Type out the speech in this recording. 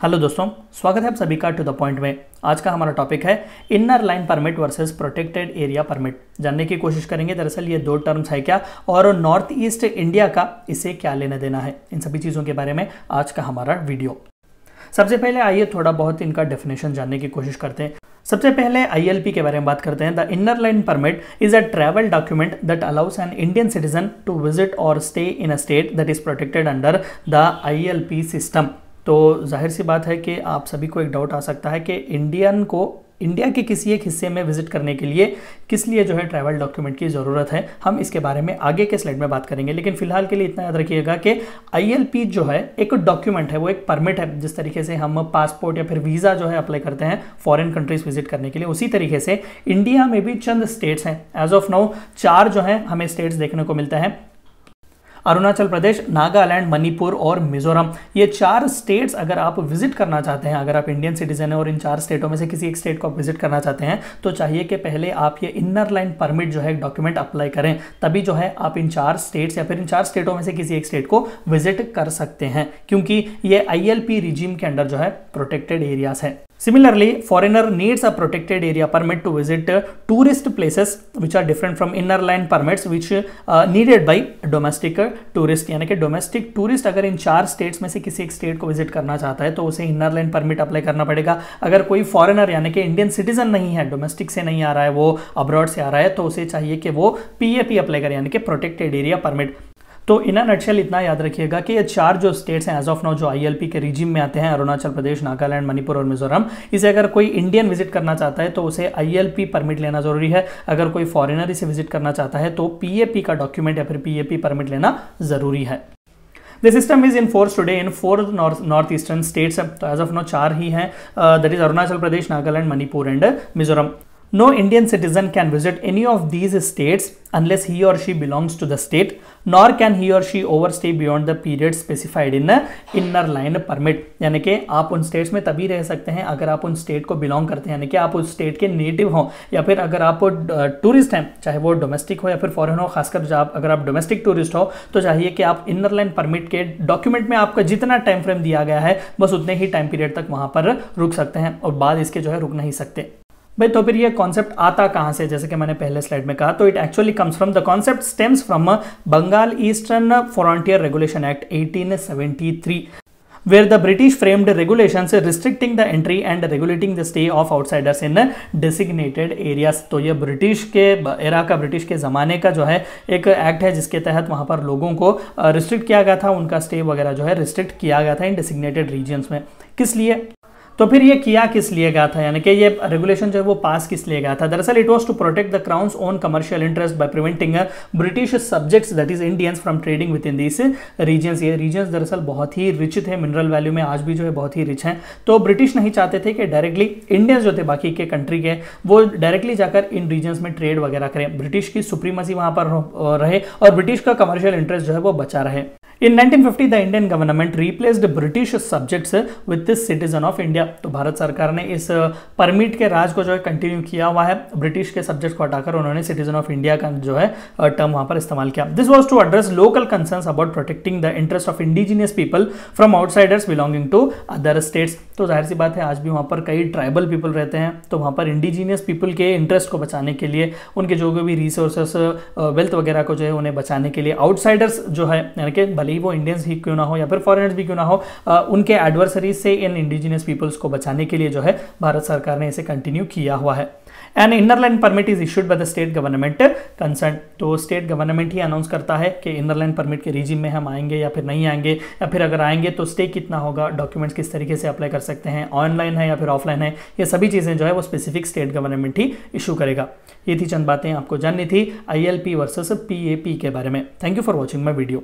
Hello दोस्तों, स्वागत है आप सभी का टू द पॉइंट में। आज का हमारा टॉपिक है inner line permit versus protected area permit. जानने की कोशिश करेंगे दरअसल ये दो टर्म्स है क्या और नॉर्थ ईस्ट इंडिया का इसे क्या लेना देना है, इन सभी चीज़ों के बारे में आज का हमारा वीडियो। सबसे पहले आइए थोड़ा बहुत इनका डेफिनेशन जानने की कोशिश करते हैं। सबसे पहले ILP के बारे में बात करते हैं। The inner line permit is a travel document that allows an Indian citizen to visit और stay in a state that is protected under the ILP system. तो जाहिर सी बात है कि आप सभी को एक डाउट आ सकता है कि इंडियन को इंडिया के किसी एक हिस्से में विजिट करने के लिए किस लिए जो है ट्रैवल डॉक्यूमेंट की ज़रूरत है। हम इसके बारे में आगे के स्लाइड में बात करेंगे, लेकिन फिलहाल के लिए इतना याद रखिएगा कि ILP जो है एक डॉक्यूमेंट है, वो एक परमिट है। जिस तरीके से हम पासपोर्ट या फिर वीज़ा जो है अप्लाई करते हैं फॉरेन कंट्रीज विजिट करने के लिए, उसी तरीके से इंडिया में भी चंद स्टेट्स हैं। एज ऑफ नाउ 4 जो है हमें स्टेट्स देखने को मिलते हैं, अरुणाचल प्रदेश, नागालैंड, मणिपुर और मिजोरम। ये 4 स्टेट्स अगर आप विजिट करना चाहते हैं, अगर आप इंडियन सिटीजन हैं और इन 4 स्टेटों में से किसी एक स्टेट को आप विजिट करना चाहते हैं, तो चाहिए कि पहले आप ये इनर लाइन परमिट जो है डॉक्यूमेंट अप्लाई करें, तभी जो है आप इन 4 स्टेट्स या फिर इन 4 स्टेटों में से किसी एक स्टेट को विजिट कर सकते हैं, क्योंकि ये ILP रिजीम के अंडर जो है प्रोटेक्टेड एरियाज है। Similarly, foreigner needs a protected area permit to visit tourist places which are different from inner line permits which needed by domestic tourist। यानी कि डोमेस्टिक टूरिस्ट अगर इन 4 स्टेट्स में से किसी एक स्टेट को विजिट करना चाहता है तो उसे इनर लाइन परमिट अप्लाई करना पड़ेगा। अगर कोई फॉरेनर यानी कि इंडियन सिटीजन नहीं है, डोमेस्टिक से नहीं आ रहा है, वो अब्रॉड से आ रहा है, तो उसे चाहिए कि वो PAP अप्लाई करे, यानी कि प्रोटेक्टेड एरिया परमिट। तो इन अ नटशेल इतना याद रखिएगा कि ये 4 जो स्टेट्स हैं एज ऑफ नाउ जो ILP के रिजीम में आते हैं, अरुणाचल प्रदेश, नागालैंड, मणिपुर और मिजोरम, इसे अगर कोई इंडियन विजिट करना चाहता है तो उसे ILP परमिट लेना जरूरी है। अगर कोई फॉरेनर इसे विजिट करना चाहता है तो PAP का डॉक्यूमेंट या फिर PAP परमिट लेना जरूरी है। The system is in force today in 4 north eastern states. तो एज ऑफ नाउ 4 ही हैं, that is Arunachal Pradesh, Nagaland, Manipur and Mizoram. No Indian citizen can visit any of these states unless he or she belongs to the state, nor can he or she overstay beyond the period specified in inner line permit। यानी कि आप उन states में तभी रह सकते हैं अगर आप उन स्टेट को बिलोंग करते हैं, यानी कि आप उस स्टेट के नेटिव हो, या फिर अगर आप टूरिस्ट हैं, चाहे वो डोमेस्टिक हो या फिर फॉरेन हो। खासकर अगर आप डोमेस्टिक टूरिस्ट हो तो चाहिए कि आप इनर लाइन परमिट के डॉक्यूमेंट में आपका जितना टाइम फ्रेम दिया गया है बस उतने ही टाइम पीरियड तक वहां पर रुक सकते हैं, और बाद इसके जो है रुक नहीं सकते। भाई तो फिर ये कॉन्सेप्ट आता कहाँ से? जैसे कि मैंने पहले स्लाइड में कहा, तो it actually comes from the concept stems from Bengal Eastern Frontier Regulation Act 1873, where the British framed regulations restricting the entry and regulating the stay of outsiders in designated areas। तो ये ब्रिटिश के era का, British के ज़माने का जो है एक एक्ट है जिसके तहत वहाँ पर लोगों को रिस्ट्रिक्ट किया गया था, उनका स्टे वगैरह जो है रिस्ट्रिक्ट किया गया था इन डेसिग्नेटेड रीजन्स में। किस लिए? तो फिर ये किया किस लिए गया था, यानी कि ये रेगुलेशन जो है वो पास किस लिए गया था? दरअसल it was to protect the crown's own commercial interest by preventing British subjects that is Indians from trading within this regions. ये रीजन्स दरअसल बहुत ही रिच थे, मिनरल वैल्यू में आज भी जो है बहुत ही रिच हैं। तो ब्रिटिश नहीं चाहते थे कि डायरेक्टली इंडियंस जो थे बाकी के कंट्री के, वो डायरेक्टली जाकर इन रीजन्स में ट्रेड वगैरह करें। ब्रिटिश की सुप्रीमेसी वहां पर रहे और ब्रिटिश का कमर्शियल इंटरेस्ट जो है वो बचा रहे। In 1950 the Indian government replaced British subjects with the citizen of India। तो भारत सरकार ने इस परमिट के राज को जो है कंटिन्यू किया हुआ है, ब्रिटिश के सब्जेक्ट को हटाकर उन्होंने सिटीजन ऑफ इंडिया का जो है टर्म वहां पर इस्तेमाल किया। This was to address local concerns about protecting the interest of indigenous people from outsiders belonging to other states. तो जाहिर सी बात है आज भी वहां पर कई ट्राइबल पीपल रहते हैं, तो वहां पर इंडिजिनियस पीपल के इंटरेस्ट को बचाने के लिए, उनके जो भी रिसोर्सेस वेल्थ वगैरह को जो है उन्हें बचाने के लिए आउटसाइडर्स जो है, यानी कि भले ही वो इंडियंस ही क्यों ना हो या फिर फॉरेनर्स भी क्यों ना हो, उनके एडवर्सरीज से इन इंडिजिनियस पीपल्स को बचाने के लिए जो है भारत सरकार ने इसे कंटिन्यू किया हुआ है। An inner line permit is issued by the state government concern. तो स्टेट गवर्नमेंट ही अनाउंस करता है कि इनर लाइन परमिट के रिजीम में हम आएंगे या फिर नहीं आएंगे, या फिर अगर आएंगे तो स्टे कितना होगा, डॉक्यूमेंट्स किस तरीके से अप्लाई कर सकते हैं, ऑनलाइन है या फिर ऑफलाइन है, ये सभी चीज़ें जो है वो स्पेसिफिक स्टेट गवर्नमेंट ही इशू करेगा। ये थी चंद बातें आपको जाननी थी ILP वर्सेस PAP के बारे में। Thank you for watching my video.